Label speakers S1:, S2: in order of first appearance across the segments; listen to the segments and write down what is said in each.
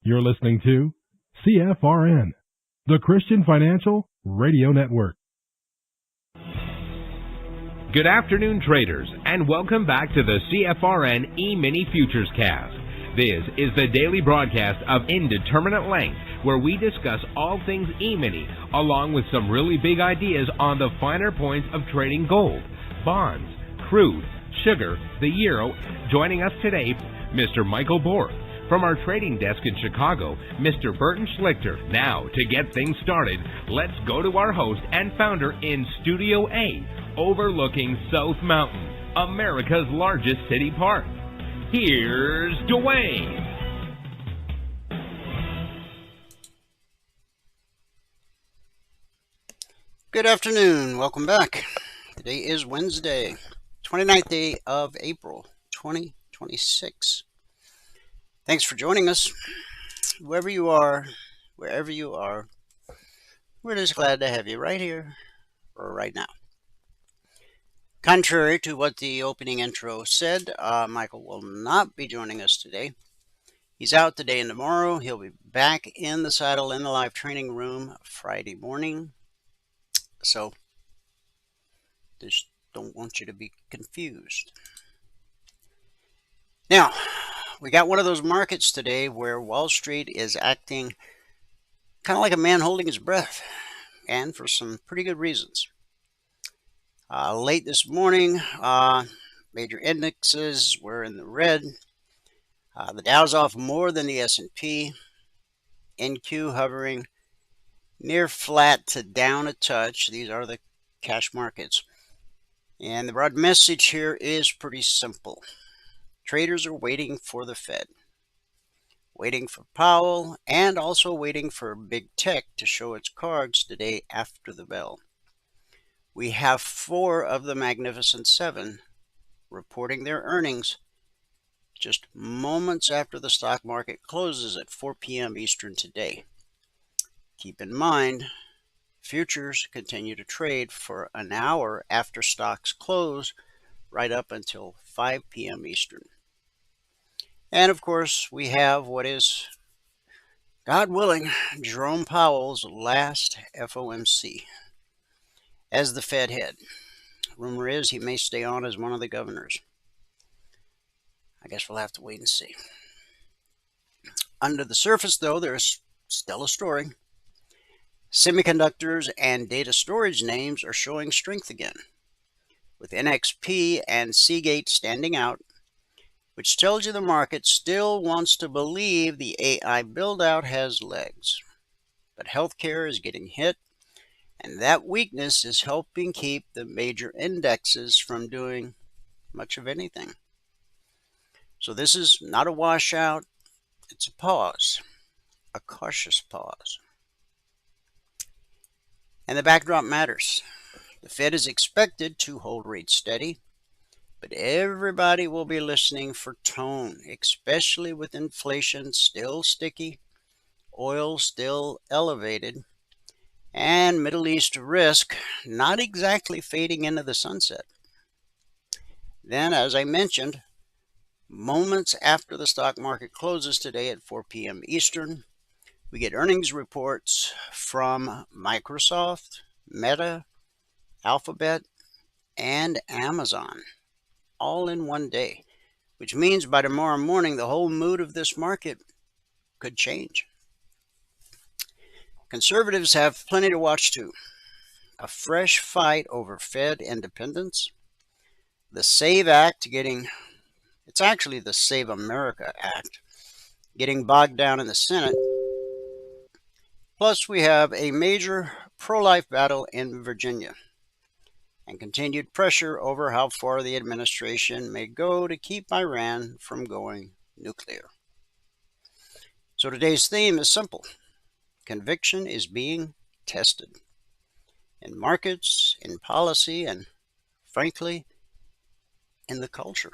S1: You're listening to CFRN, the Christian Financial Radio Network.
S2: Good afternoon, traders, and welcome back to the CFRN E-mini Futures Cast. This is the daily broadcast of Indeterminate Length, where we discuss all things E-mini, along with some really big ideas on the finer points of trading gold, bonds, crude, sugar, the euro. Joining us today, Mr. Michael Borth. From our trading desk in Chicago, Mr. Burton Schlichter. Now, to get things started, let's go to our host and founder in Studio A, overlooking South Mountain, America's largest city park. Here's Dwayne.
S3: Good afternoon. Welcome back. Today is Wednesday, 29th day of April, 2026. Thanks for joining us. Whoever you are, wherever you are, we're just glad to have you right here or right now. Contrary to what the opening intro said, Michael will not be joining us today. He's out today and tomorrow. He'll be back in the saddle in the live training room Friday morning. So, just don't want you to be confused. Now, we got one of those markets today where Wall Street is acting kind of like a man holding his breath, and for some pretty good reasons. Late this morning, major indexes were in the red. The Dow's off more than the S&P. NQ hovering near flat to down a touch. These are the cash markets. And the broad message here is pretty simple. Traders are waiting for the Fed, waiting for Powell, and also waiting for big tech to show its cards today after the bell. We have 4 of the Magnificent 7 reporting their earnings just moments after the stock market closes at 4 p.m. Eastern today. Keep in mind, futures continue to trade for an hour after stocks close, right up until 5 p.m. Eastern. And of course, we have what is, God willing, Jerome Powell's last FOMC as the Fed head. Rumor is he may stay on as one of the governors. I guess we'll have to wait and see. Under the surface, though, there's still a story. Semiconductors and data storage names are showing strength again, with NXP and Seagate standing out, which tells you the market still wants to believe the AI build-out has legs. But healthcare is getting hit, and that weakness is helping keep the major indexes from doing much of anything. So this is not a washout, it's a pause, a cautious pause. And the backdrop matters. The Fed is expected to hold rates steady, but everybody will be listening for tone, especially with inflation still sticky, oil still elevated, and Middle East risk not exactly fading into the sunset. Then, as I mentioned, moments after the stock market closes today at 4 p.m. Eastern, we get earnings reports from Microsoft, Meta, Alphabet, and Amazon, all in one day, which means by tomorrow morning, the whole mood of this market could change. Conservatives have plenty to watch too. A fresh fight over Fed independence, the SAVE Act it's actually the Save America Act, getting bogged down in the Senate. Plus, we have a major pro-life battle in Virginia. and continued pressure over how far the administration may go to keep Iran from going nuclear. So today's theme is simple. Conviction is being tested in markets, in policy, and frankly, in the culture.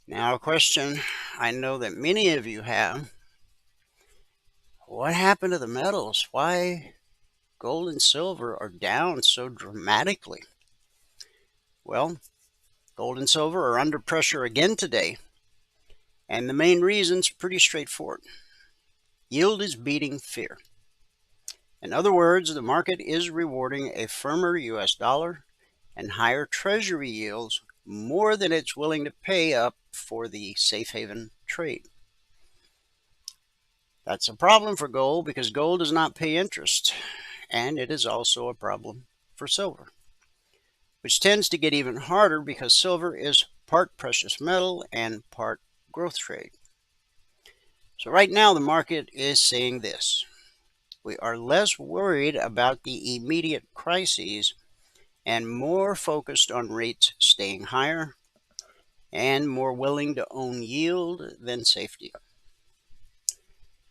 S3: Now, a question I know that many of you have. What happened to the metals? Why gold and silver are down so dramatically? Well, gold and silver are under pressure again today, and the main reason's pretty straightforward. Yield is beating fear. In other words, the market is rewarding a firmer US dollar and higher treasury yields more than it's willing to pay up for the safe haven trade. That's a problem for gold because gold does not pay interest, and it is also a problem for silver, which tends to get even harder because silver is part precious metal and part growth trade. So right now the market is saying this. We are less worried about the immediate crises and more focused on rates staying higher and more willing to own yield than safety.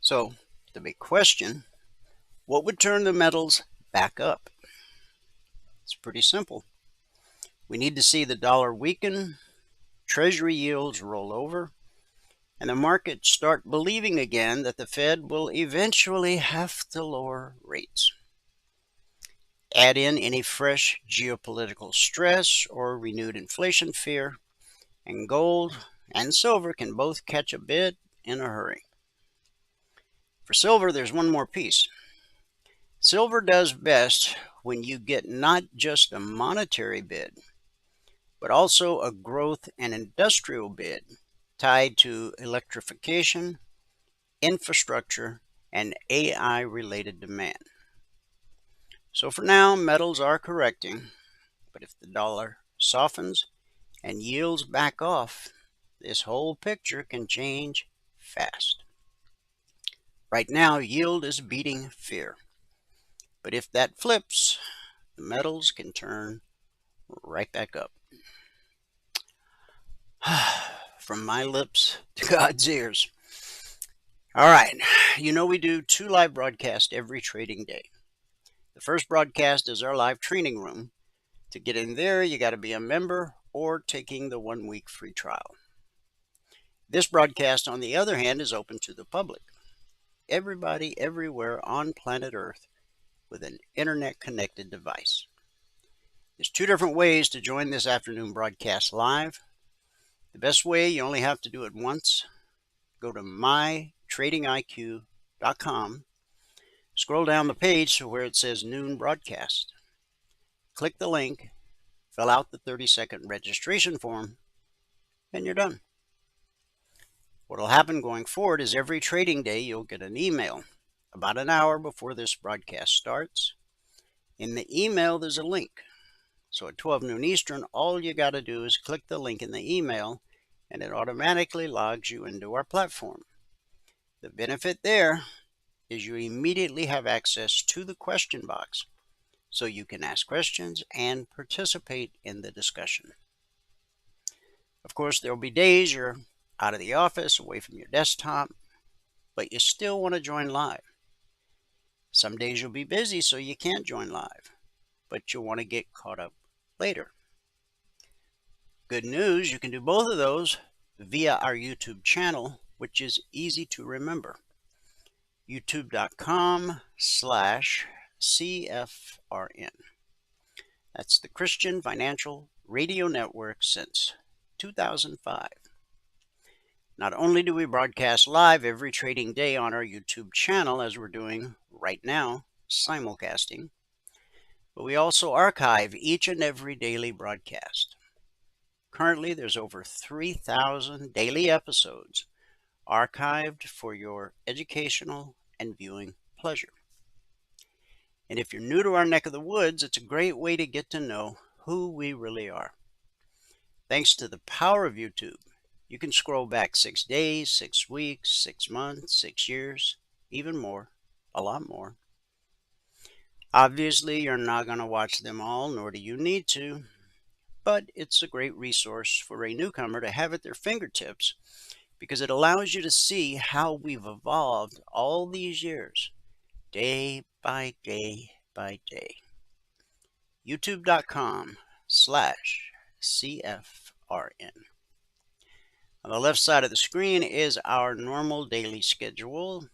S3: So the big question, what would turn the metals back up? It's pretty simple. We need to see the dollar weaken, treasury yields roll over, and the market start believing again that the Fed will eventually have to lower rates. Add in any fresh geopolitical stress or renewed inflation fear, and gold and silver can both catch a bid in a hurry. For silver, there's one more piece. Silver does best when you get not just a monetary bid, but also a growth and industrial bid tied to electrification, infrastructure, and AI-related demand. So for now, metals are correcting, but if the dollar softens and yields back off, this whole picture can change fast. Right now, yield is beating fear. But if that flips, the metals can turn right back up. From my lips to God's ears. All right, we do 2 live broadcasts every trading day. The first broadcast is our live training room. To get in there, you got to be a member or taking the 1-week free trial. This broadcast, on the other hand, is open to the public. Everybody, everywhere on planet Earth with an internet-connected device. There's 2 different ways to join this afternoon broadcast live. The best way, you only have to do it once. Go to mytradingiq.com. Scroll down the page to where it says Noon Broadcast. Click the link, fill out the 30-second registration form, and you're done. What will happen going forward is every trading day you'll get an email about an hour before this broadcast starts. In the email, there's a link. So at 12 noon Eastern, all you got to do is click the link in the email, and it automatically logs you into our platform. The benefit there is you immediately have access to the question box, so you can ask questions and participate in the discussion. Of course, there will be days you're out of the office, away from your desktop, but you still want to join live. Some days you'll be busy, so you can't join live, but you'll want to get caught up later. Good news, you can do both of those via our YouTube channel, which is easy to remember. youtube.com/CFRN. That's the Christian Financial Radio Network since 2005. Not only do we broadcast live every trading day on our YouTube channel, as we're doing right now, simulcasting, but we also archive each and every daily broadcast. Currently, there's over 3,000 daily episodes archived for your educational and viewing pleasure. And if you're new to our neck of the woods, it's a great way to get to know who we really are. Thanks to the power of YouTube, you can scroll back 6 days, 6 weeks, 6 months, 6 years, even more, a lot more. Obviously, you're not going to watch them all, nor do you need to, but it's a great resource for a newcomer to have at their fingertips because it allows you to see how we've evolved all these years, day by day by day. youtube.com/CFRN. On the left side of the screen is our normal daily schedule.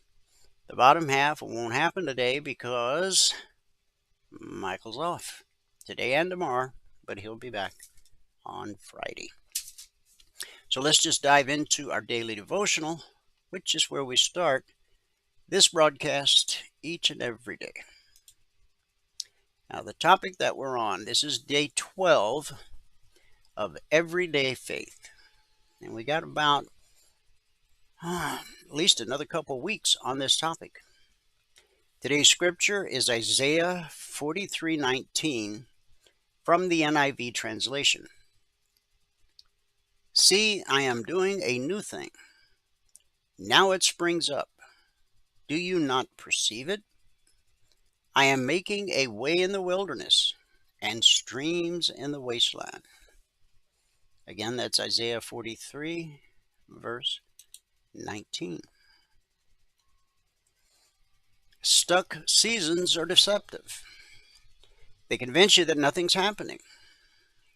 S3: The bottom half won't happen today because Michael's off today and tomorrow, but he'll be back on Friday. So let's just dive into our daily devotional, which is where we start this broadcast each and every day. Now, the topic that we're on, this is day 12 of Everyday Faith. And we got about at least another couple weeks on this topic. Today's scripture is Isaiah 43:19 from the NIV translation. See, I am doing a new thing. Now it springs up. Do you not perceive it? I am making a way in the wilderness and streams in the wasteland. Again, that's Isaiah 43, verse 19. Stuck seasons are deceptive. They convince you that nothing's happening,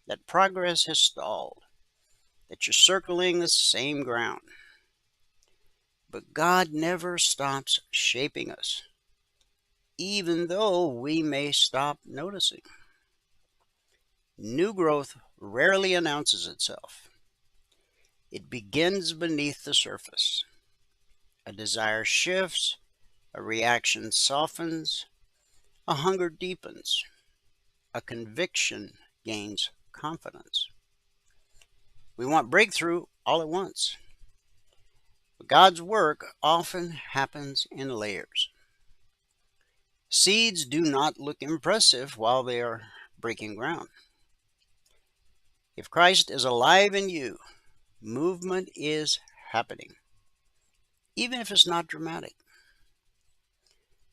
S3: that progress has stalled, that you're circling the same ground. But God never stops shaping us, even though we may stop noticing. New growth rarely announces itself. It begins beneath the surface. A desire shifts, a reaction softens, a hunger deepens, a conviction gains confidence. We want breakthrough all at once. But God's work often happens in layers. Seeds do not look impressive while they are breaking ground. If Christ is alive in you, movement is happening, even if it's not dramatic.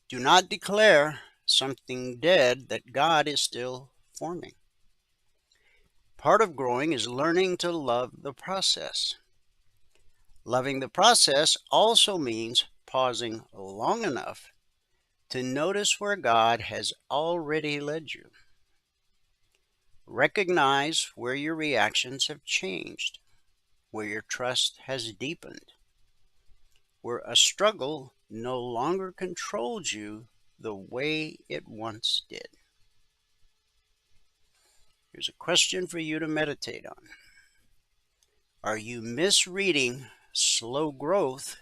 S3: Do not declare something dead that God is still forming. Part of growing is learning to love the process. Loving the process also means pausing long enough to notice where God has already led you. Recognize where your reactions have changed, where your trust has deepened, where a struggle no longer controls you the way it once did. Here's a question for you to meditate on. Are you misreading slow growth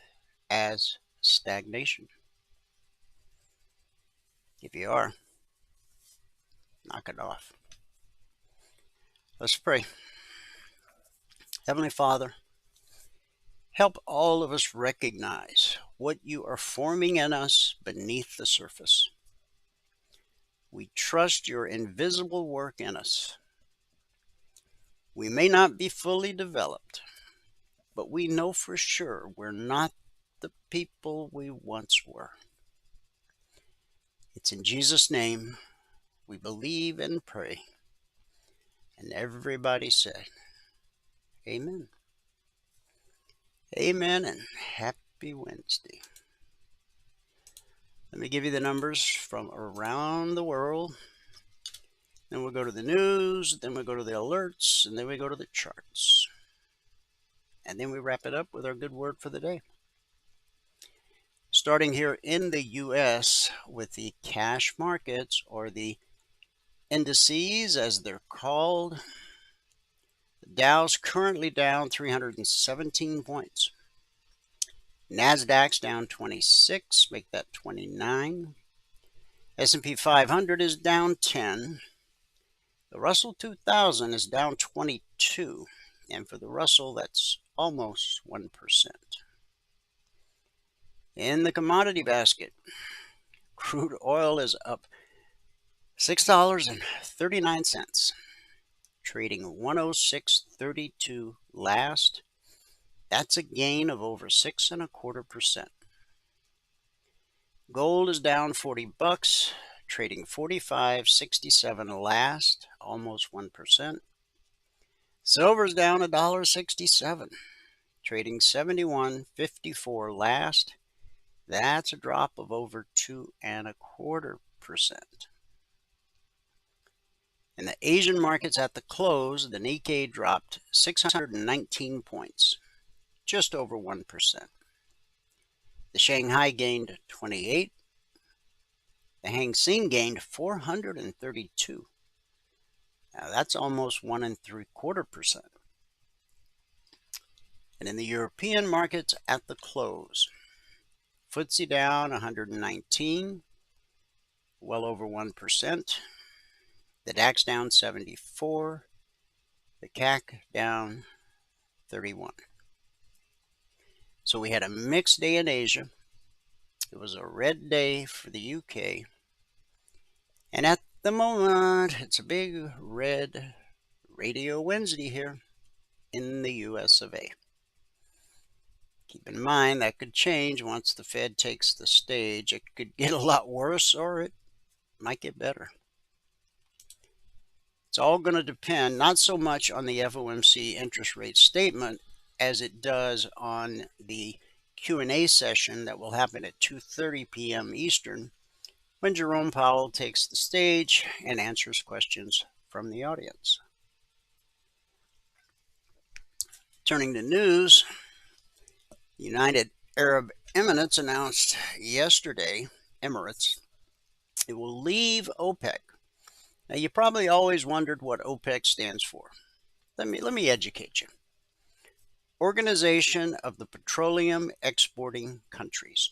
S3: as stagnation? If you are, knock it off. Let's pray. Heavenly Father, help all of us recognize what you are forming in us beneath the surface. We trust your invisible work in us. We may not be fully developed, but we know for sure we're not the people we once were. It's in Jesus' name we believe and pray. And everybody said, Amen. Amen and happy Wednesday. Let me give you the numbers from around the world. Then we'll go to the news, then we'll go to the alerts, and then we go to the charts. And then we wrap it up with our good word for the day. Starting here in the U.S. with the cash markets, or the indices as they're called. The Dow's currently down 317 points. NASDAQ's down 26, make that 29. S&P 500 is down 10. The Russell 2000 is down 22. And for the Russell, that's almost 1%. In the commodity basket, crude oil is up $6.39, trading 106.32 last. That's a gain of over 6.25%. Gold is down $40, trading 45.67 last, almost 1%. Silver's down $1.67, trading 71.54 last. That's a drop of over 2.25%. In the Asian markets at the close, the Nikkei dropped 619 points, just over 1%. The Shanghai gained 28. The Hang Seng gained 432. Now that's almost 1.75%. And in the European markets at the close, FTSE down 119, well over 1%. The DAX down 74. The CAC down 31. So we had a mixed day in Asia. It was a red day for the UK. And at the moment, it's a big red Radio Wednesday here in the US of A. Keep in mind that could change once the Fed takes the stage. It could get a lot worse or it might get better. It's all going to depend not so much on the FOMC interest rate statement as it does on the Q&A session that will happen at 2:30 p.m. Eastern when Jerome Powell takes the stage and answers questions from the audience. Turning to news, the United Arab Emirates announced yesterday, it will leave OPEC. Now, you probably always wondered what OPEC stands for. Let me educate you. Organization of the Petroleum Exporting Countries.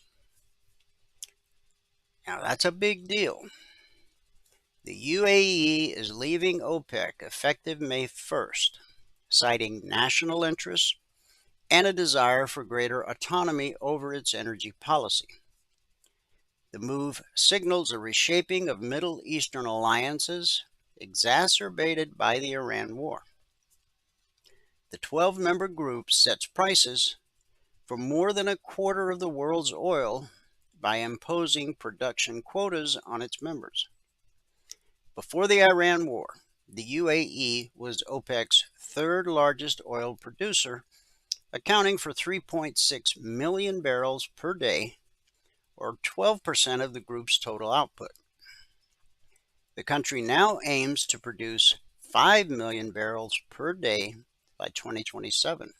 S3: Now, that's a big deal. The UAE is leaving OPEC effective May 1st, citing national interests and a desire for greater autonomy over its energy policy. The move signals a reshaping of Middle Eastern alliances exacerbated by the Iran war. The 12-member group sets prices for more than a quarter of the world's oil by imposing production quotas on its members. Before the Iran war, the UAE was OPEC's third largest oil producer, accounting for 3.6 million barrels per day, or 12% of the group's total output. The country now aims to produce 5 million barrels per day by 2027.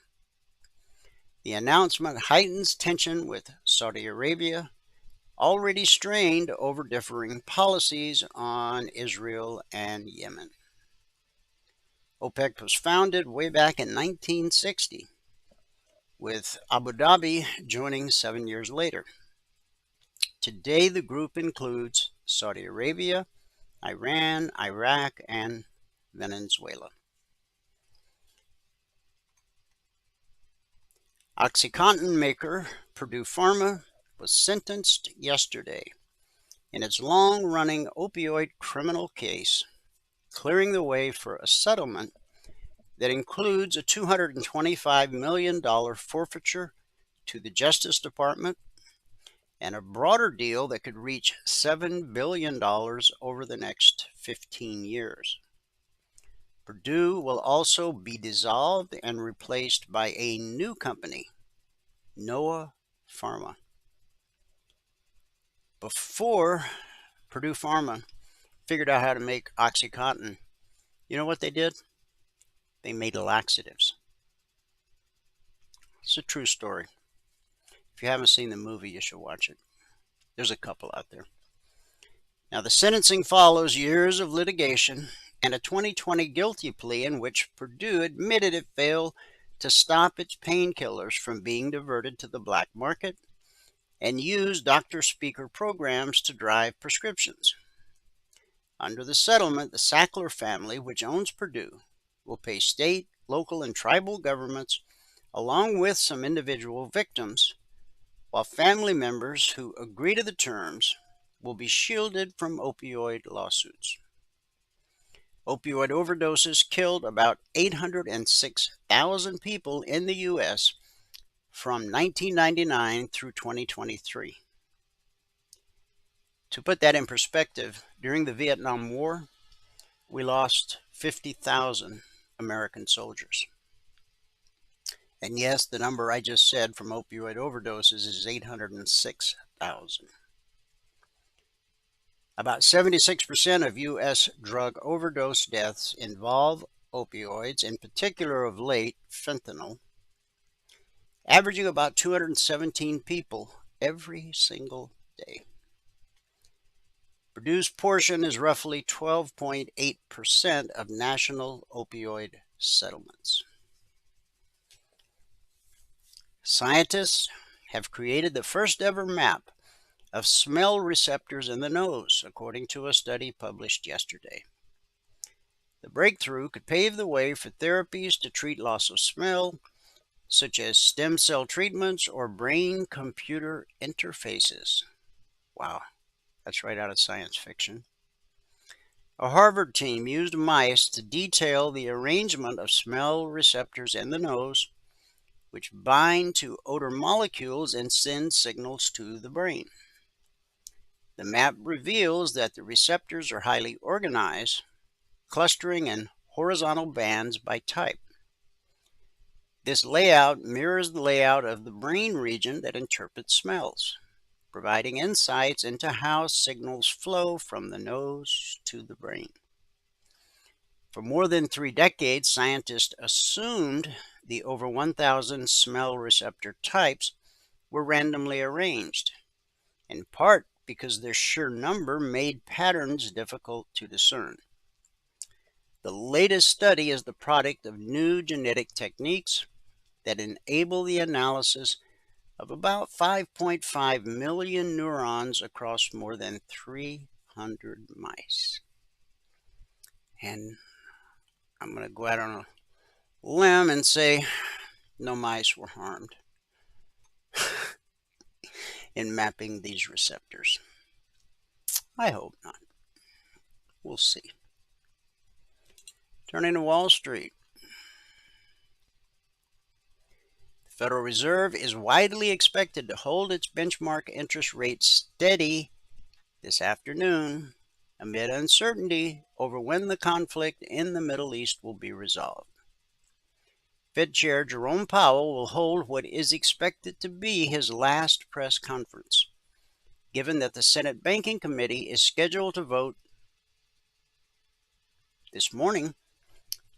S3: The announcement heightens tension with Saudi Arabia, already strained over differing policies on Israel and Yemen. OPEC was founded way back in 1960, with Abu Dhabi joining 7 years later. Today, the group includes Saudi Arabia, Iran, Iraq, and Venezuela. OxyContin maker Purdue Pharma was sentenced yesterday in its long-running opioid criminal case, clearing the way for a settlement that includes a $225 million forfeiture to the Justice Department and a broader deal that could reach $7 billion over the next 15 years. Purdue will also be dissolved and replaced by a new company, Noah Pharma. Before Purdue Pharma figured out how to make OxyContin, you know what they did? They made laxatives. It's a true story. If you haven't seen the movie, you should watch it. There's a couple out there. Now, the sentencing follows years of litigation and a 2020 guilty plea in which Purdue admitted it failed to stop its painkillers from being diverted to the black market and used doctor-speaker programs to drive prescriptions. Under the settlement, the Sackler family, which owns Purdue, will pay state, local, and tribal governments, along with some individual victims, while family members who agree to the terms will be shielded from opioid lawsuits. Opioid overdoses killed about 806,000 people in the U.S. from 1999 through 2023. To put that in perspective, during the Vietnam War, we lost 50,000 American soldiers. And yes, the number I just said from opioid overdoses is 806,000. About 76% of U.S. drug overdose deaths involve opioids, in particular of late, fentanyl, averaging about 217 people every single day. Purdue's portion is roughly 12.8% of national opioid settlements. Scientists have created the first ever map of smell receptors in the nose, according to a study published yesterday. The breakthrough could pave the way for therapies to treat loss of smell, such as stem cell treatments or brain-computer interfaces. Wow, that's right out of science fiction. A Harvard team used mice to detail the arrangement of smell receptors in the nose, which bind to odor molecules and send signals to the brain. The map reveals that the receptors are highly organized, clustering in horizontal bands by type. This layout mirrors the layout of the brain region that interprets smells, providing insights into how signals flow from the nose to the brain. For more than 3 decades, scientists assumed the over 1,000 smell receptor types were randomly arranged, in part because their sheer number made patterns difficult to discern. The latest study is the product of new genetic techniques that enable the analysis of about 5.5 million neurons across more than 300 mice. And I'm going to go out on a limb and say no mice were harmed in mapping these receptors. I hope not. We'll see. Turning to Wall Street. The Federal Reserve is widely expected to hold its benchmark interest rate steady this afternoon amid uncertainty over when the conflict in the Middle East will be resolved. Fed Chair Jerome Powell will hold what is expected to be his last press conference, given that the Senate Banking Committee is scheduled to vote this morning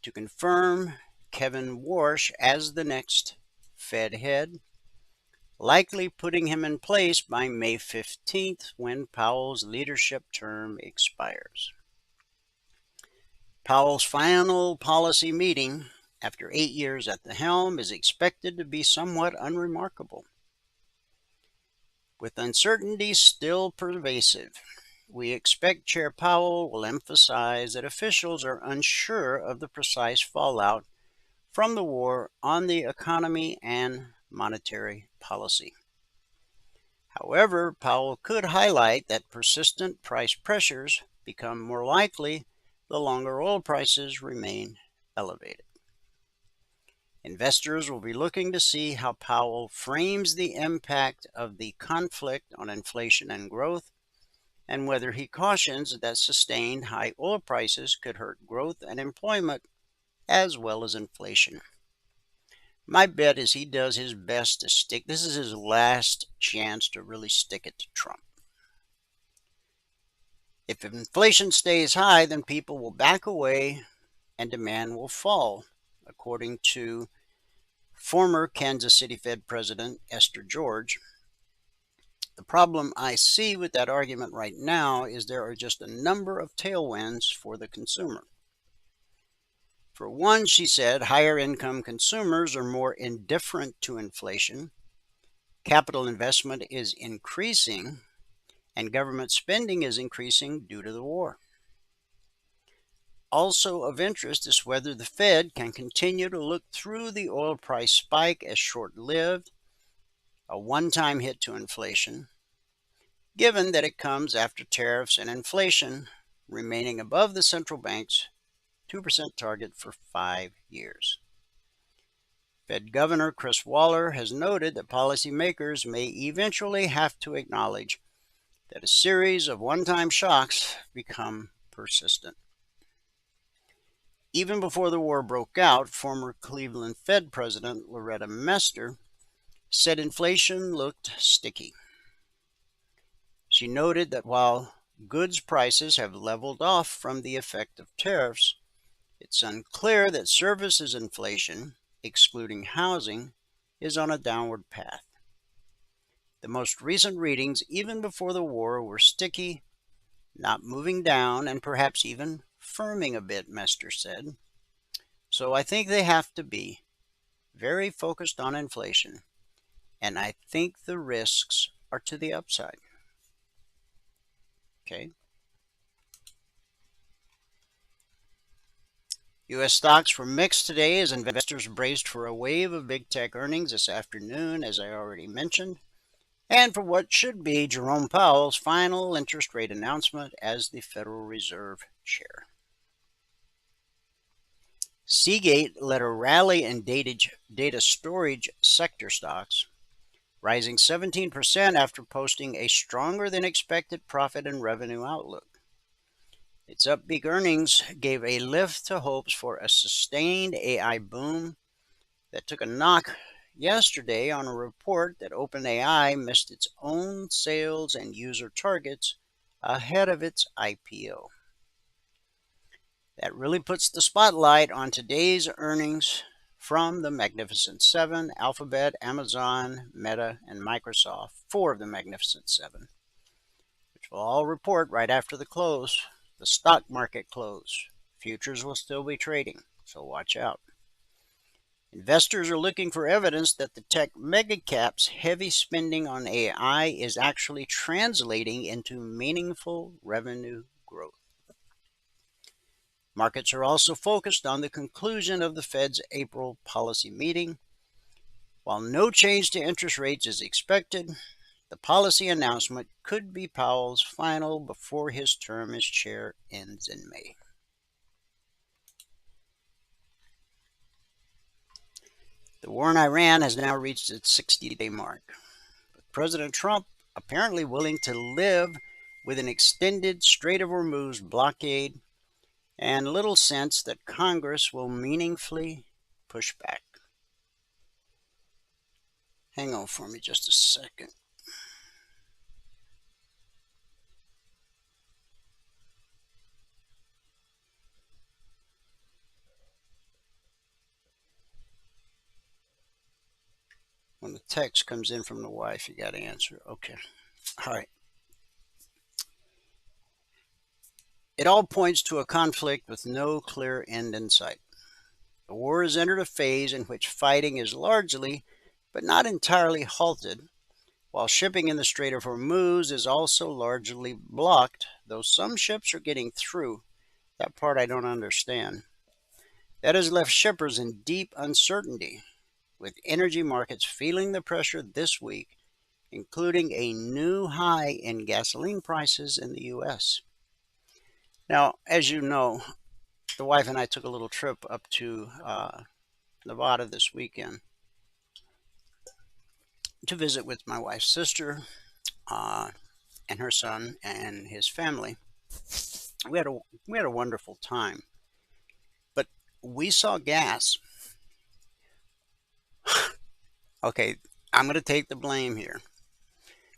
S3: to confirm Kevin Warsh as the next Fed head, likely putting him in place by May 15th when Powell's leadership term expires. Powell's final policy meeting after 8 years at the helm is expected to be somewhat unremarkable. With uncertainty still pervasive, we expect Chair Powell will emphasize that officials are unsure of the precise fallout from the war on the economy and monetary policy. However, Powell could highlight that persistent price pressures become more likely the longer oil prices remain elevated. Investors will be looking to see how Powell frames the impact of the conflict on inflation and growth, and whether he cautions that sustained high oil prices could hurt growth and employment as well as inflation. My bet is he does his best to stick. This is his last chance to really stick it to Trump. If inflation stays high, then people will back away and demand will fall, according to former Kansas City Fed President Esther George. The problem I see with that argument right now is there are just a number of tailwinds for the consumer. For one, she said, higher income consumers are more indifferent to inflation, capital investment is increasing, and government spending is increasing due to the war. Also of interest is whether the Fed can continue to look through the oil price spike as short-lived, a one-time hit to inflation, given that it comes after tariffs and inflation remaining above the central bank's 2% target for 5 years. Fed Governor Chris Waller has noted that policymakers may eventually have to acknowledge that a series of one-time shocks become persistent. Even before the war broke out, former Cleveland Fed President Loretta Mester said inflation looked sticky. She noted that while goods prices have leveled off from the effect of tariffs, it's unclear that services inflation, excluding housing, is on a downward path. The most recent readings, even before the war, were sticky, not moving down, and perhaps even firming a bit, Mester said. So I think they have to be very focused on inflation, and I think the risks are to the upside. Okay. U.S. stocks were mixed today as investors braced for a wave of big tech earnings this afternoon, as I already mentioned, and for what should be Jerome Powell's final interest rate announcement as the Federal Reserve Chair. Seagate led a rally in data storage sector stocks, rising 17% after posting a stronger than expected profit and revenue outlook. Its upbeat earnings gave a lift to hopes for a sustained AI boom that took a knock yesterday on a report that OpenAI missed its own sales and user targets ahead of its IPO. That really puts the spotlight on today's earnings from the Magnificent Seven: Alphabet, Amazon, Meta, and Microsoft, four of the Magnificent Seven, which will all report right after the close, the stock market close. Futures will still be trading, so watch out. Investors are looking for evidence that the tech megacaps' heavy spending on AI is actually translating into meaningful revenue growth. Markets are also focused on the conclusion of the Fed's April policy meeting. While no change to interest rates is expected, the policy announcement could be Powell's final before his term as chair ends in May. The war in Iran has now reached its 60-day mark, with President Trump apparently willing to live with an extended Strait of Hormuz blockade and little sense that Congress will meaningfully push back. Hang on for me just a second. When the text comes in from the wife, you got to answer. Okay. All right. It all points to a conflict with no clear end in sight. The war has entered a phase in which fighting is largely, but not entirely, halted, while shipping in the Strait of Hormuz is also largely blocked, though some ships are getting through. That part I don't understand. That has left shippers in deep uncertainty, with energy markets feeling the pressure this week, including a new high in gasoline prices in the U.S. Now, as you know, the wife and I took a little trip up to Nevada this weekend to visit with my wife's sister and her son and his family. We had a wonderful time, but we saw gas. Okay, I'm going to take the blame here.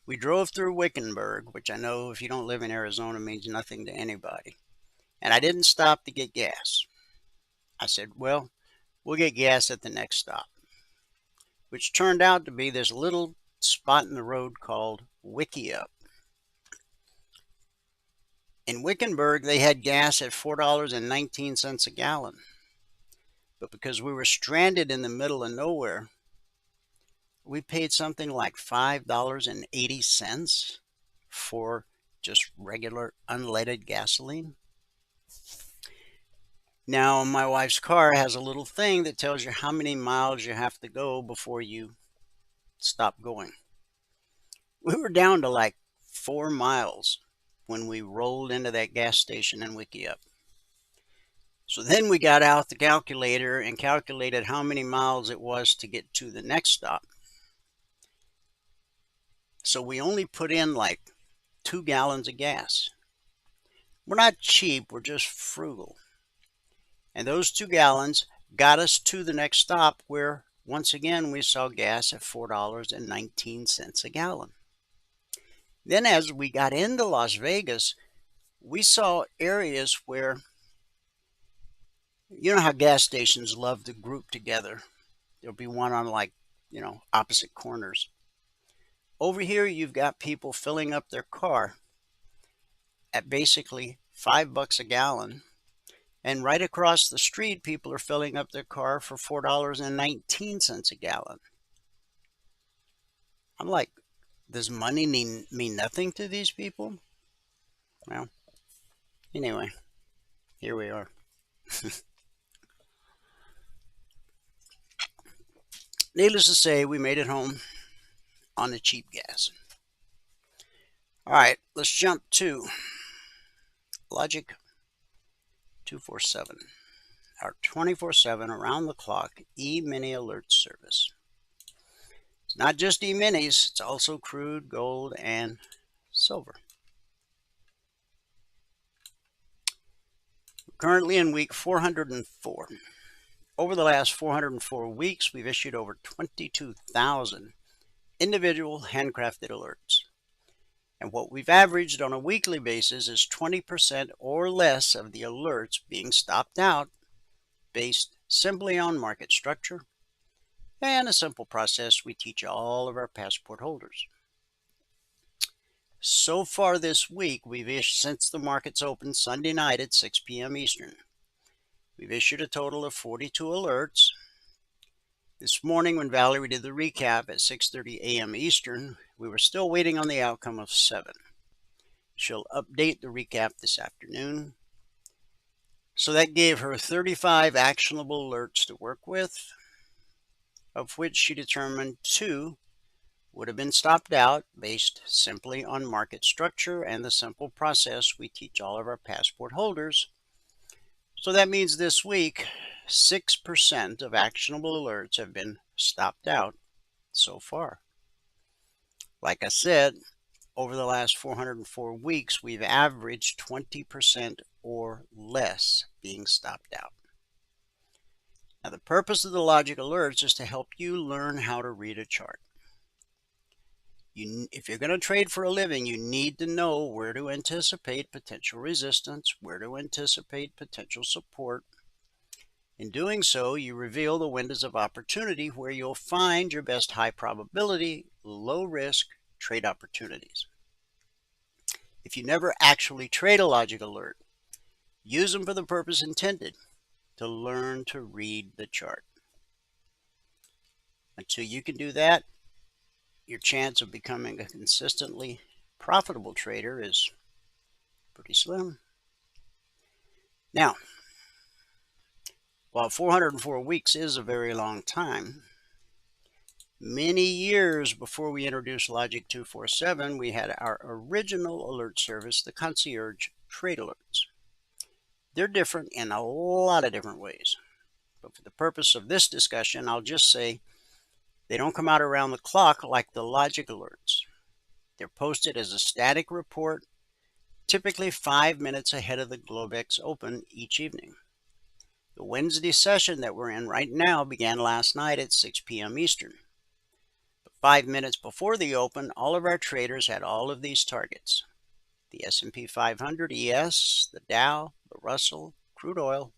S3: We drove through Wickenburg, which I know if you don't live in Arizona means nothing to anybody. And I didn't stop to get gas. I said, well, we'll get gas at the next stop, which turned out to be this little spot in the road called Wickiup. In Wickenburg, they had gas at $4.19 a gallon. But because we were stranded in the middle of nowhere, we paid something like $5.80 for just regular unleaded gasoline. Now, my wife's car has a little thing that tells you how many miles you have to go before you stop going. We were down to like 4 miles when we rolled into that gas station in Wickiup. So then we got out the calculator and calculated how many miles it was to get to the next stop. So we only put in like 2 gallons of gas. We're not cheap, we're just frugal. And those 2 gallons got us to the next stop where, once again, we saw gas at $4.19 a gallon. Then as we got into Las Vegas, we saw areas where, you know how gas stations love to group together. There'll be one on opposite corners. Over here, you've got people filling up their car at basically $5 a gallon. And right across the street, people are filling up their car for $4.19 a gallon. I'm like, does money mean nothing to these people? Well, anyway, here we are. Needless to say, we made it home on the cheap gas. All right, let's jump to Logic 247, our 24/7 around-the-clock E-mini alert service. It's not just E-minis, it's also crude, gold, and silver. We're currently in week 404. Over the last 404 weeks, we've issued over 22,000 individual handcrafted alerts. And what we've averaged on a weekly basis is 20% or less of the alerts being stopped out based simply on market structure and a simple process we teach all of our passport holders. So far this week, we've issued, since the markets opened Sunday night at 6 p.m. Eastern, we've issued a total of 42 alerts. This morning when Valerie did the recap at 6:30 a.m. Eastern, we were still waiting on the outcome of 7. She'll update the recap this afternoon. So that gave her 35 actionable alerts to work with, of which she determined 2 would have been stopped out based simply on market structure and the simple process we teach all of our passport holders. So that means this week, 6% of actionable alerts have been stopped out so far. Like I said, over the last 404 weeks, we've averaged 20% or less being stopped out. Now, the purpose of the logic alerts is to help you learn how to read a chart. If you're going to trade for a living, you need to know where to anticipate potential resistance, where to anticipate potential support. In doing so, you reveal the windows of opportunity where you'll find your best high probability, low risk trade opportunities. If you never actually trade a logic alert, use them for the purpose intended, to learn to read the chart. Until you can do that, your chance of becoming a consistently profitable trader is pretty slim. Now, while 404 weeks is a very long time, many years before we introduced Logic 247, we had our original alert service, the Concierge Trade Alerts. They're different in a lot of different ways. But for the purpose of this discussion, I'll just say they don't come out around the clock like the Logic Alerts. They're posted as a static report, typically 5 minutes ahead of the Globex Open each evening. The Wednesday session that we're in right now began last night at 6 p.m. Eastern. But 5 minutes before the open, all of our traders had all of these targets: the S&P 500 ES, the Dow, the Russell, crude oil,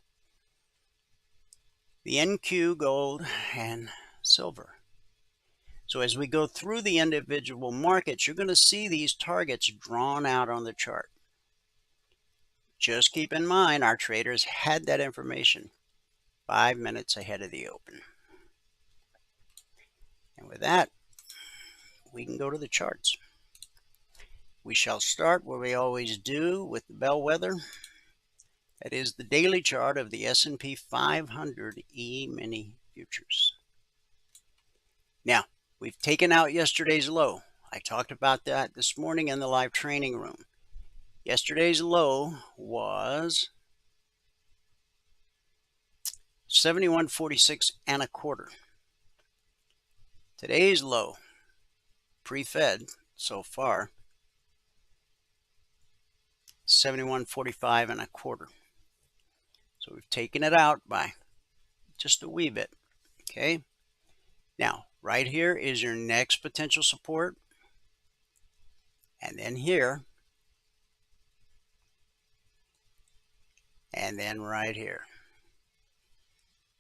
S3: the NQ, gold, and silver. So as we go through the individual markets, you're going to see these targets drawn out on the chart. Just keep in mind, our traders had that information 5 minutes ahead of the open. And with that, we can go to the charts. We shall start where we always do, with the bellwether. That is the daily chart of the S&P 500 E-mini futures. Now, we've taken out yesterday's low. I talked about that this morning in the live training room. Yesterday's low was 71.46 and a quarter. Today's low, pre-Fed so far, 71.45 and a quarter. So we've taken it out by just a wee bit. Okay. Now, right here is your next potential support. And then here. And then right here.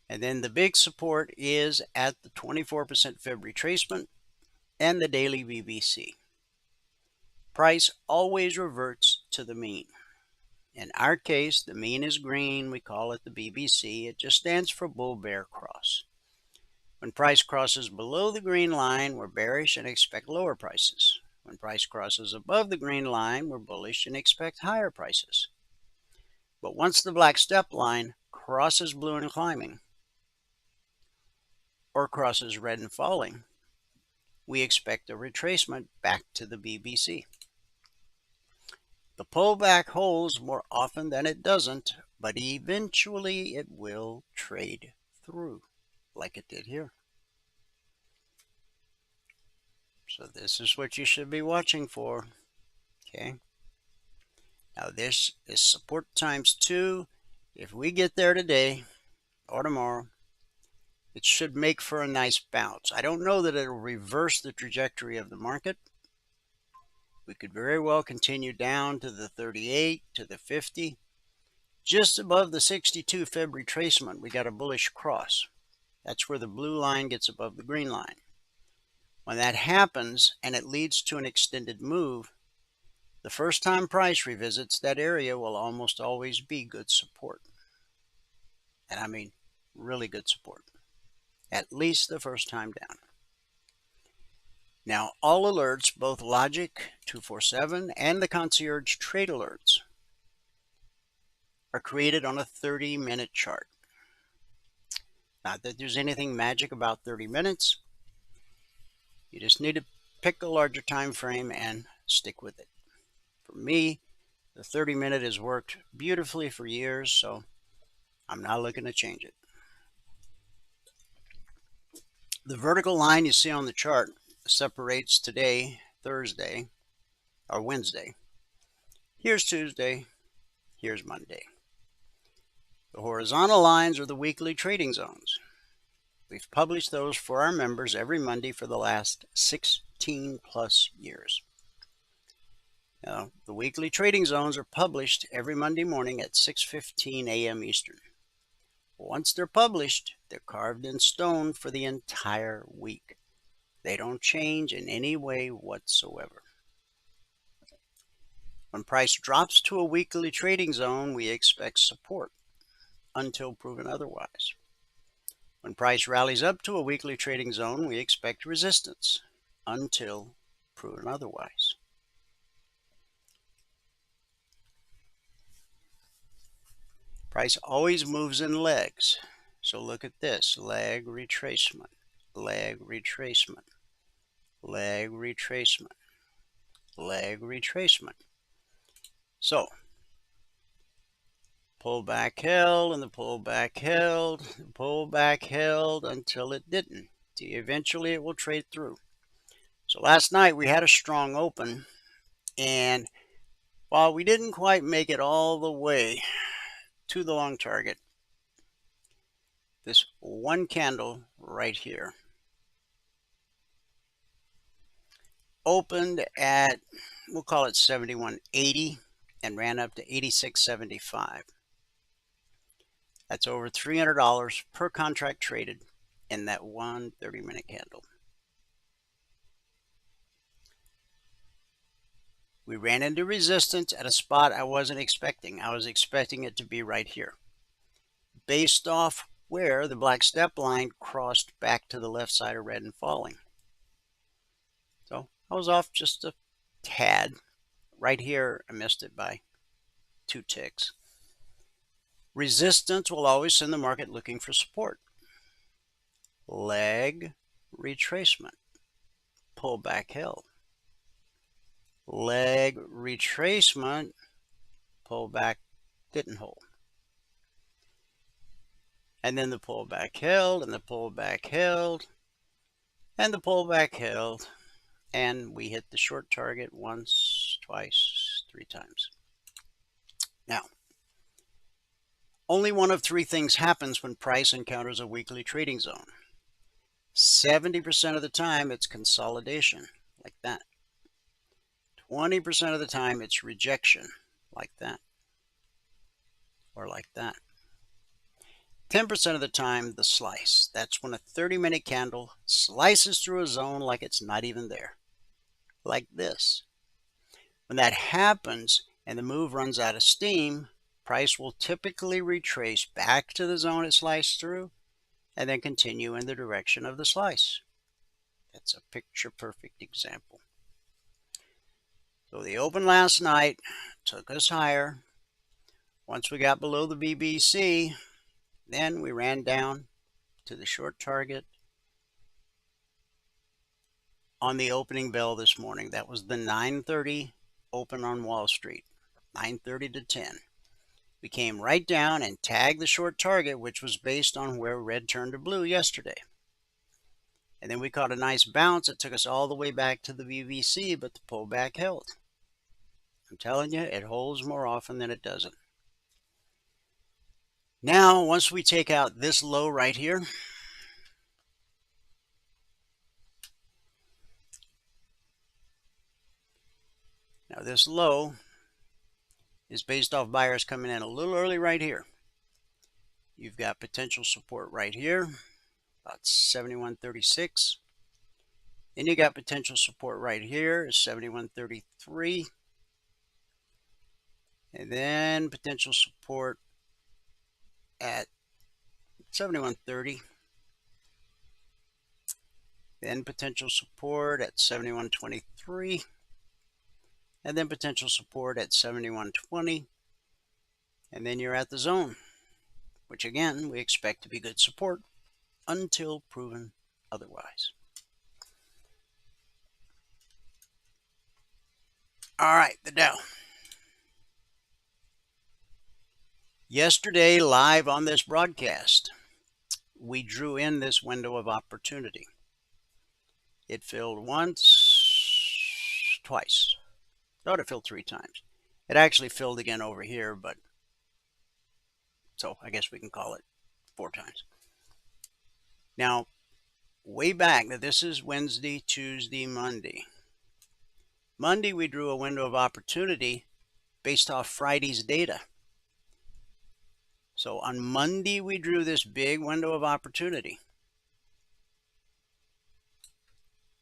S3: And then the big support is at the 24% Fib retracement and the daily BBC. Price always reverts to the mean. In our case, the mean is green. We call it the BBC. It just stands for bull-bear cross. When price crosses below the green line, we're bearish and expect lower prices. When price crosses above the green line, we're bullish and expect higher prices. But once the black step line crosses blue and climbing, or crosses red and falling, we expect a retracement back to the BBC. The pullback holds more often than it doesn't, but eventually it will trade through, like it did here. So this is what you should be watching for. Okay. Now this is support times 2. If we get there today or tomorrow, it should make for a nice bounce. I don't know that it'll reverse the trajectory of the market. We could very well continue down to the 38, to the 50. Just above the 62 Fib retracement, we got a bullish cross. That's where the blue line gets above the green line. When that happens and it leads to an extended move, the first time price revisits that area will almost always be good support. And I mean really good support. At least the first time down. Now, all alerts, both Logic 247 and the Concierge Trade alerts, are created on a 30-minute chart. Not that there's anything magic about 30 minutes. You just need to pick a larger time frame and stick with it. For me, the 30-minute has worked beautifully for years, so I'm not looking to change it. The vertical line you see on the chart separates today, Thursday, or Wednesday. Here's Tuesday, here's Monday. The horizontal lines are the weekly trading zones. We've published those for our members every Monday for the last 16 plus years. Now, the weekly trading zones are published every Monday morning at 6:15 a.m. Eastern. Once they're published, they're carved in stone for the entire week. They don't change in any way whatsoever. When price drops to a weekly trading zone, we expect support until proven otherwise. When price rallies up to a weekly trading zone, we expect resistance until proven otherwise. Price always moves in legs. So look at this: leg retracement, leg retracement, leg retracement, leg retracement. So pullback held and the pullback held, the pullback held until it didn't. Eventually it will trade through. So last night we had a strong open, and while we didn't quite make it all the way to the long target, this one candle right here opened at, we'll call it 71.80 and ran up to 86.75. That's over $300 per contract traded in that one 30-minute candle. We ran into resistance at a spot I wasn't expecting. I was expecting it to be right here, based off where the black step line crossed back to the left side of red and falling. So I was off just a tad. Right here, I missed it by 2 ticks. Resistance will always send the market looking for support. Leg retracement, pullback held. Leg retracement, pullback didn't hold. And then the pullback held, and the pullback held, and the pullback held, and we hit the short target once, twice, 3 times. Now, only one of three things happens when price encounters a weekly trading zone. 70% of the time, it's consolidation, like that. 20% of the time, it's rejection, like that, or like that. 10% of the time, the slice. That's when a 30-minute candle slices through a zone like it's not even there, like this. When that happens and the move runs out of steam, price will typically retrace back to the zone it sliced through and then continue in the direction of the slice. That's a picture-perfect example. So the open last night took us higher. Once we got below the BBC, then we ran down to the short target on the opening bell this morning. That was the 9:30 open on Wall Street, 9:30 to 10. We came right down and tagged the short target, which was based on where red turned to blue yesterday. And then we caught a nice bounce. It took us all the way back to the BBC, but the pullback held. I'm telling you, it holds more often than it doesn't. Now, once we take out this low right here, now this low is based off buyers coming in a little early right here. You've got potential support right here, about 71.36. Then you got potential support right here, 71.33. And then potential support at 71.30. Then potential support at 71.23. And then potential support at 71.20. And then you're at the zone, which again, we expect to be good support until proven otherwise. All right, the Dow. Yesterday, live on this broadcast, we drew in this window of opportunity. It filled once, twice. Thought it filled 3 times. It actually filled again over here, but so I guess we can call it 4 times. Now, way back, now this is Wednesday, Tuesday, Monday. Monday, we drew a window of opportunity based off Friday's data. So on Monday, we drew this big window of opportunity.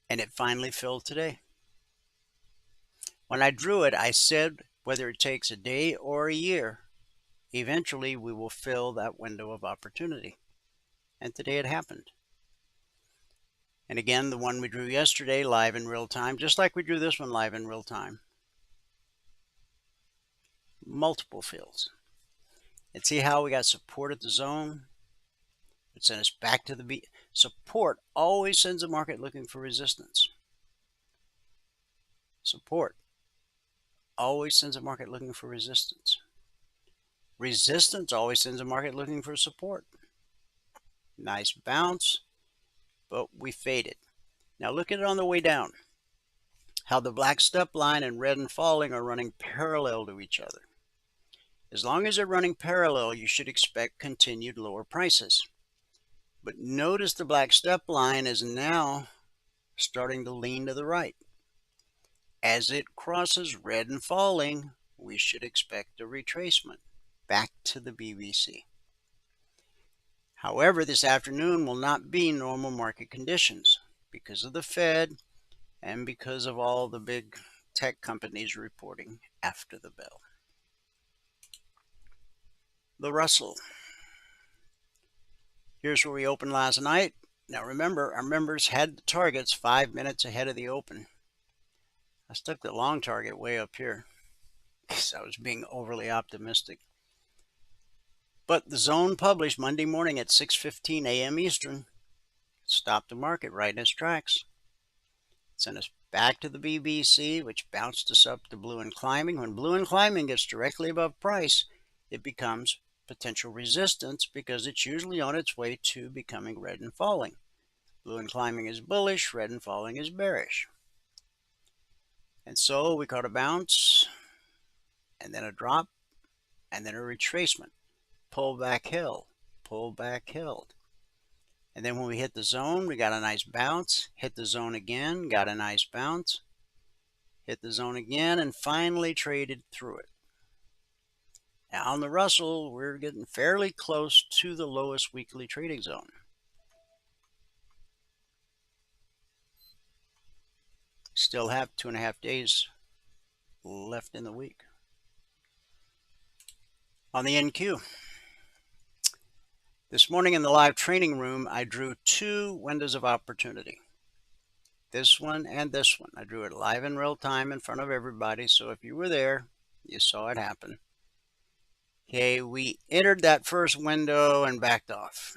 S3: And it finally filled today. When I drew it, I said whether it takes a day or a year, eventually we will fill that window of opportunity. And today it happened. And again, the one we drew yesterday live in real time, just like we drew this one live in real time. Multiple fills. And see how we got support at the zone? It sent us back to the B. Support always sends a market looking for resistance. Support always sends a market looking for resistance. Resistance always sends a market looking for support. Nice bounce, but we faded. Now look at it on the way down. How the black step line and red and falling are running parallel to each other. As long as they're running parallel, you should expect continued lower prices. But notice the black step line is now starting to lean to the right. As it crosses red and falling, we should expect a retracement back to the BBC. However, this afternoon will not be normal market conditions because of the Fed and because of all the big tech companies reporting after the bell. The Russell. Here's where we opened last night. Now remember, our members had the targets 5 minutes ahead of the open. I stuck the long target way up here because I was being overly optimistic. But the zone published Monday morning at 6:15 a.m. Eastern stopped the market right in its tracks. Sent us back to the BBC, which bounced us up to blue and climbing. When blue and climbing gets directly above price, it becomes potential resistance because it's usually on its way to becoming red and falling. Blue and climbing is bullish, red and falling is bearish. And so we caught a bounce and then a drop and then a retracement, pull back, held, pull back, held. And then when we hit the zone, we got a nice bounce, hit the zone again, got a nice bounce, hit the zone again, and finally traded through it. Now on the Russell, we're getting fairly close to the lowest weekly trading zone. Still have 2.5 days left in the week. On the NQ, this morning in the live training room, I drew 2 windows of opportunity. This one and this one. I drew it live in real time in front of everybody, so if you were there, you saw it happen. Okay, we entered that first window and backed off.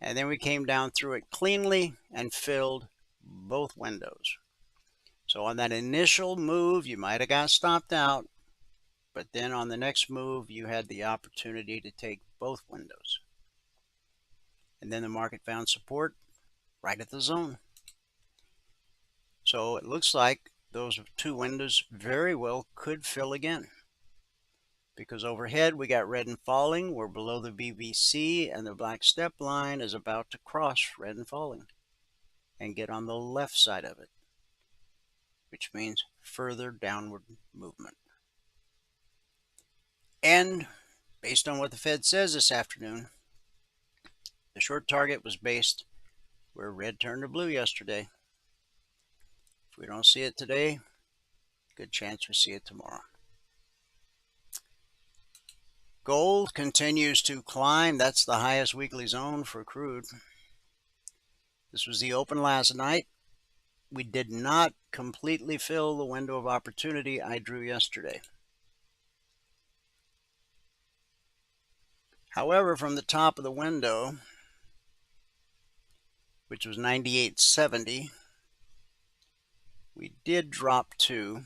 S3: And then we came down through it cleanly and filled both windows. So on that initial move, you might have got stopped out, but then on the next move, you had the opportunity to take both windows. And then the market found support right at the zone. So it looks like those 2 windows very well could fill again. Because overhead we got red and falling, we're below the BBC, and the black step line is about to cross red and falling and get on the left side of it, which means further downward movement. And based on what the Fed says this afternoon, the short target was based where red turned to blue yesterday. If we don't see it today, good chance we see it tomorrow. Gold continues to climb. That's the highest weekly zone for crude. This was the open last night. We did not completely fill the window of opportunity I drew yesterday. However, from the top of the window, which was 98.70, we did drop to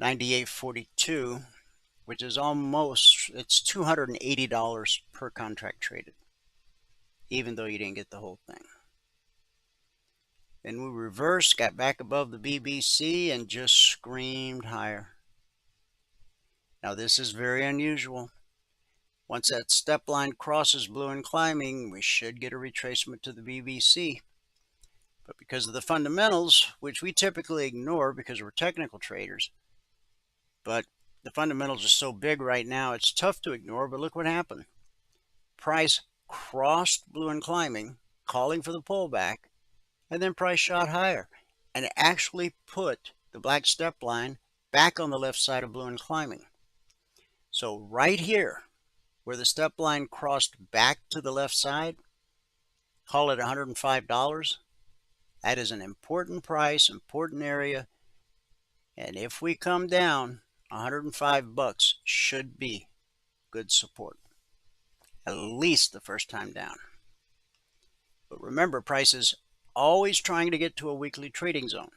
S3: 98.42, which is almost, it's $280 per contract traded, even though you didn't get the whole thing. Then we reversed, got back above the BBC, and just screamed higher. Now this is very unusual. Once that step line crosses blue and climbing, we should get a retracement to the BBC. But because of the fundamentals, which we typically ignore because we're technical traders, but the fundamentals are so big right now, it's tough to ignore. But look what happened. Price crossed blue and climbing, calling for the pullback, and then price shot higher and it actually put the black step line back on the left side of blue and climbing. So right here, where the step line crossed back to the left side, call it $105. That is an important price, important area. And if we come down, $105 should be good support, at least the first time down. But remember, price is always trying to get to a weekly trading zone.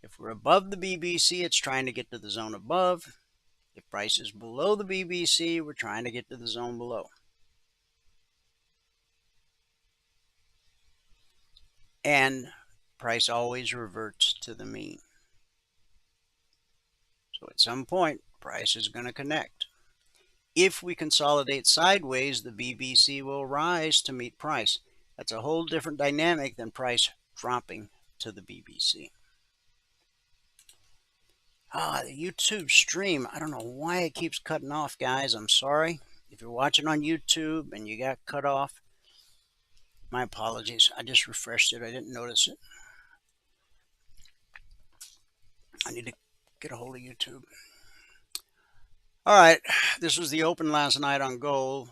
S3: If we're above the BBC, it's trying to get to the zone above. If price is below the BBC, we're trying to get to the zone below. And price always reverts to the mean. So at some point, price is going to connect. If we consolidate sideways, the BBC will rise to meet price. That's a whole different dynamic than price dropping to the BBC. The YouTube stream, I don't know why it keeps cutting off, guys. I'm sorry. If you're watching on YouTube and you got cut off, my apologies. I just refreshed it. I didn't notice it. I need to get a hold of YouTube. All right, this was the open last night on gold.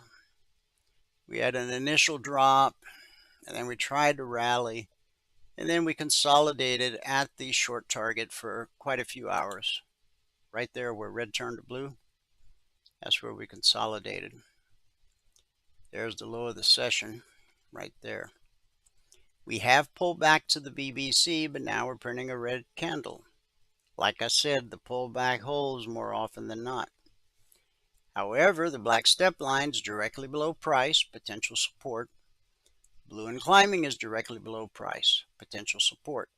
S3: We had an initial drop, and then we tried to rally, and then we consolidated at the short target for quite a few hours. Right there where red turned to blue, that's where we consolidated. There's the low of the session right there. We have pulled back to the BBC, but now we're printing a red candle. Like I said, the pullback holds more often than not. However, the black step line is directly below price, potential support. Blue and climbing is directly below price, potential support.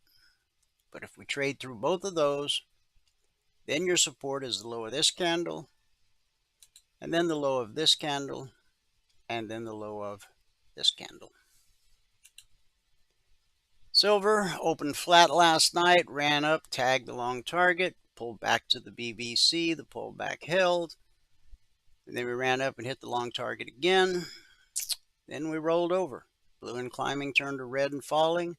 S3: But if we trade through both of those, Then your support is the low of this candle, and then the low of this candle, and then the low of this candle. Silver opened flat last night, ran up, tagged the long target, pulled back to the BBC, the pullback held, and then we ran up and hit the long target again. Then we rolled over. Blue and climbing turned to red and falling.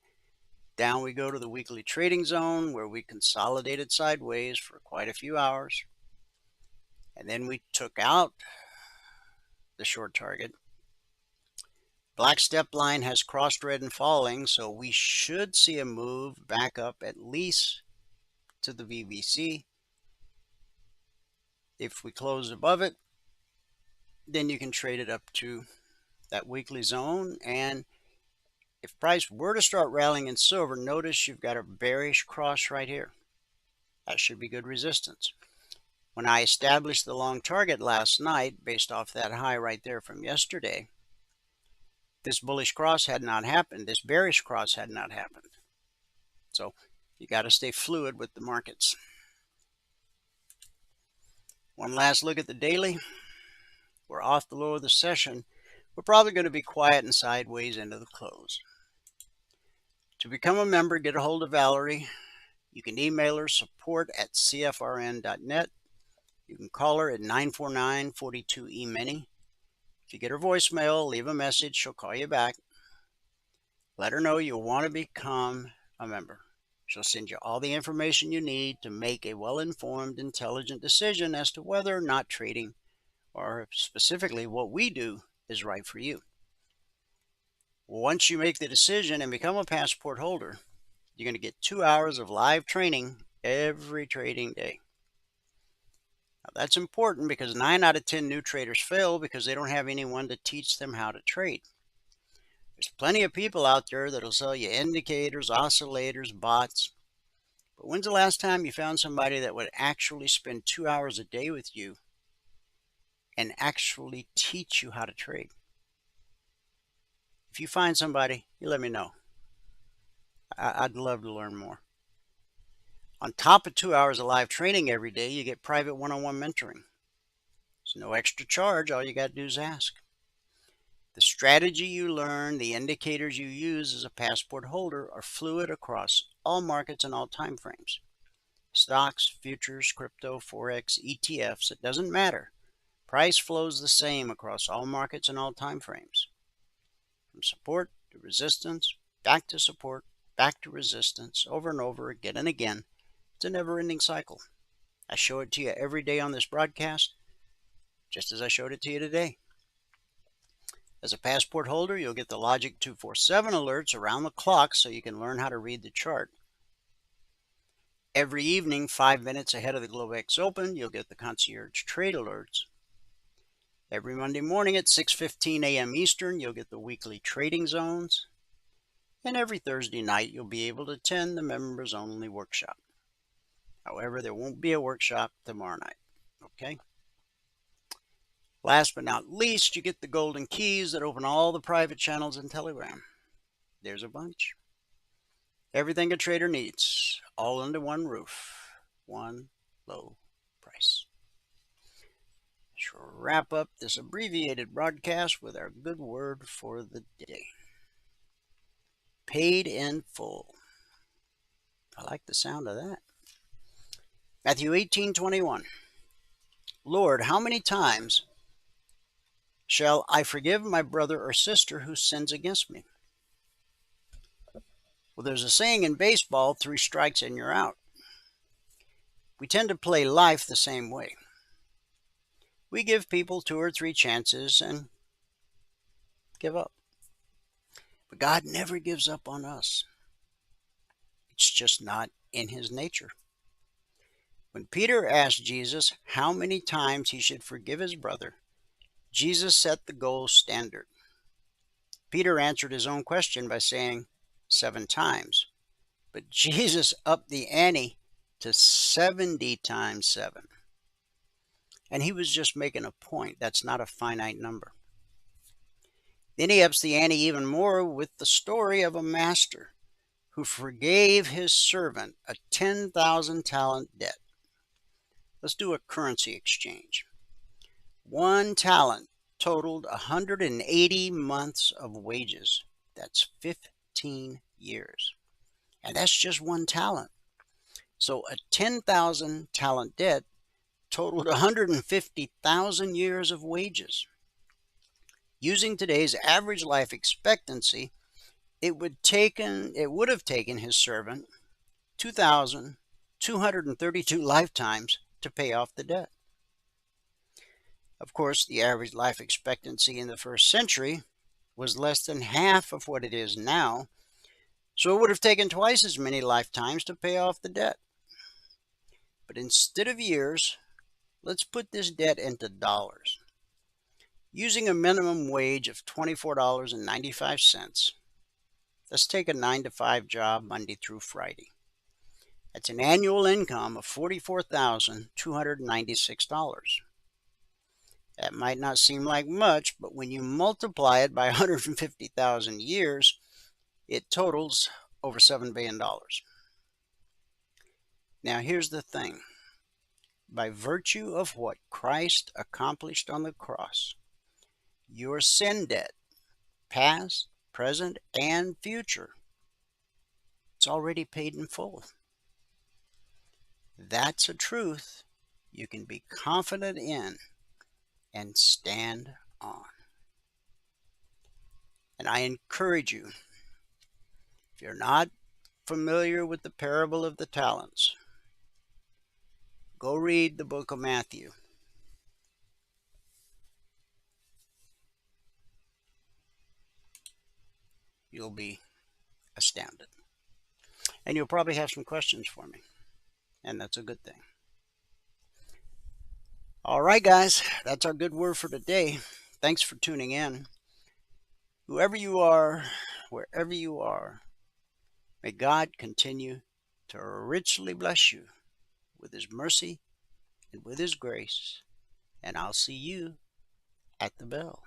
S3: Down we go to the weekly trading zone where we consolidated sideways for quite a few hours. And then we took out the short target. Black step line has crossed red and falling, so we should see a move back up at least to the VBC. If we close above it, then you can trade it up to that weekly zone. And if price were to start rallying in silver, notice you've got a bearish cross right here. That should be good resistance. When I established the long target last night, based off that high right there from yesterday, this bullish cross had not happened. This bearish cross had not happened. So you got to stay fluid with the markets. One last look at the daily. We're off the low of the session. We're probably going to be quiet and sideways into the close. To become a member, get a hold of Valerie. You can email her support@cfrn.net. You can call her at 949-42-EMINI. If you get her voicemail, leave a message. She'll call you back. Let her know you want to become a member. She'll send you all the information you need to make a well-informed, intelligent decision as to whether or not trading, or specifically what we do, is right for you. Once you make the decision and become a passport holder, you're going to get 2 hours of live training every trading day. Now, that's important because 9 out of 10 new traders fail because they don't have anyone to teach them how to trade. There's plenty of people out there that'll sell you indicators, oscillators, bots. But when's the last time you found somebody that would actually spend 2 hours a day with you and actually teach you how to trade? If you find somebody, you let me know. I'd love to learn more. On top of 2 hours of live training every day, you get private one-on-one mentoring. There's no extra charge. All you got to do is ask. The strategy you learn, the indicators you use as a passport holder are fluid across all markets and all time frames. Stocks, futures, crypto, Forex, ETFs, it doesn't matter. Price flows the same across all markets and all time frames. From support to resistance, back to support, back to resistance, over and over, again and again. It's a never-ending cycle. I show it to you every day on this broadcast, just as I showed it to you today. As a passport holder, you'll get the Logic 247 alerts around the clock so you can learn how to read the chart. Every evening, 5 minutes ahead of the Globex Open, you'll get the Concierge Trade alerts. Every Monday morning at 6:15 a.m. Eastern, you'll get the weekly trading zones. And every Thursday night, you'll be able to attend the members-only workshop. However, there won't be a workshop tomorrow night. Okay? Last but not least, you get the golden keys that open all the private channels in Telegram. There's a bunch. Everything a trader needs, all under one roof, one low price. Let's wrap up this abbreviated broadcast with our good word for the day. Paid in full. I like the sound of that. Matthew 18:21. Lord, how many times shall I forgive my brother or sister who sins against me? Well, there's a saying in baseball, 3 strikes and you're out. We tend to play life the same way. We give people 2 or 3 chances and give up. But God never gives up on us. It's just not in his nature. When Peter asked Jesus how many times he should forgive his brother, Jesus set the gold standard. Peter answered his own question by saying 7 times. But Jesus upped the ante to 70 times 7. And he was just making a point. That's not a finite number. Then he ups the ante even more with the story of a master who forgave his servant a 10,000 talent debt. Let's do a currency exchange. One talent totaled 180 months of wages. That's 15 years. And that's just one talent. So a 10,000 talent debt totaled 150,000 years of wages. Using today's average life expectancy, it would have taken his servant 2,232 lifetimes to pay off the debt. Of course, the average life expectancy in the first century was less than half of what it is now, so it would have taken twice as many lifetimes to pay off the debt. But instead of years, let's put this debt into dollars. Using a minimum wage of $24.95, let's take a 9-to-5 job Monday through Friday. That's an annual income of $44,296. That might not seem like much, but when you multiply it by 150,000 years, it totals over $7 billion. Now here's the thing. By virtue of what Christ accomplished on the cross, your sin debt, past, present, and future, it's already paid in full. That's a truth you can be confident in and stand on. And I encourage you, if you're not familiar with the parable of the talents, go read the book of Matthew. You'll be astounded. And you'll probably have some questions for me. And that's a good thing. All right, guys, that's our good word for today. Thanks for tuning in. Whoever you are, wherever you are, may God continue to richly bless you with His mercy and with His grace. And I'll see you at the bell.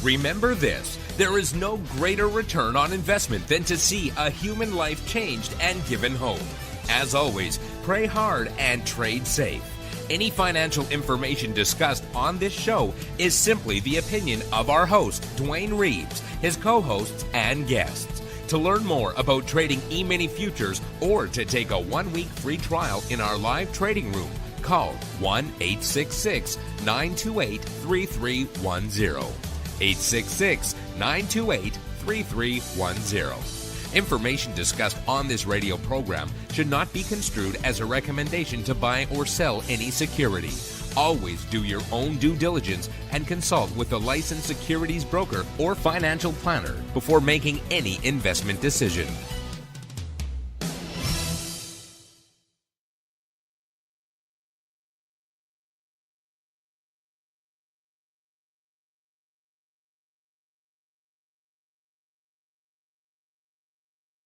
S2: Remember this, there is no greater return on investment than to see a human life changed and given hope. As always, pray hard and trade safe. Any financial information discussed on this show is simply the opinion of our host, Dwayne Reeves, his co-hosts, and guests. To learn more about trading E-mini futures or to take a 1-week free trial in our live trading room, call 1-866-928-3310. 866-928-3310. Information discussed on this radio program should not be construed as a recommendation to buy or sell any security. Always do your own due diligence and consult with a licensed securities broker or financial planner before making any investment decision.